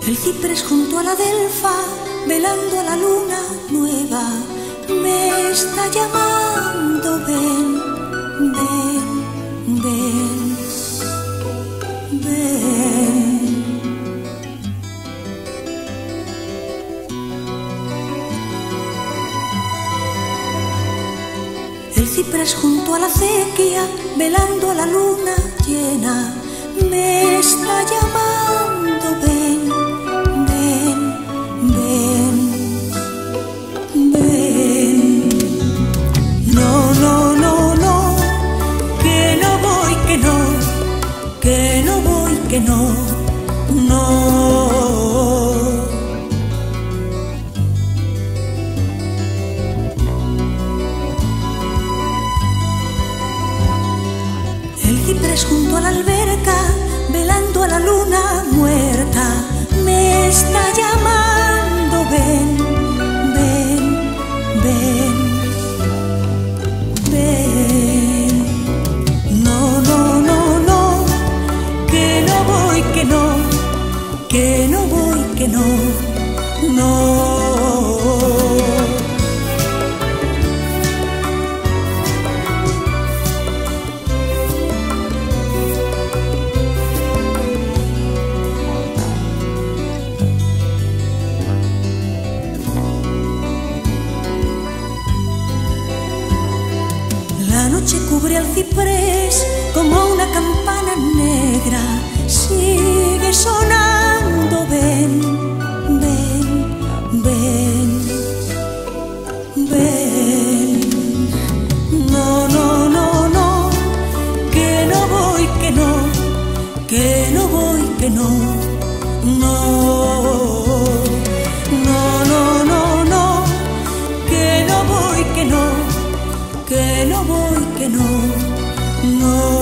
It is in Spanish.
El ciprés junto a la delfa, velando a la luna nueva, me está llamando, ven, ven, ven, ven. El ciprés junto a la acequia, velando a la luna llena, me está llamando, ven, ven, ven, ven. No, no, no, no, que no voy, que no, que no voy, que no, no. El ciprés junto a la alberca, velando a la luna muerta, me está llamando, ven, ven, ven, ven. No, no, no, no, que no voy, que no, que no voy, que no, no. La noche cubre al ciprés como una campana negra, sigue sonando, ven, ven, ven, ven. No, no, no, no, que no voy, que no, que no voy, que no, no. No, no, no, no, que no voy, que no, que no voy, que no, no.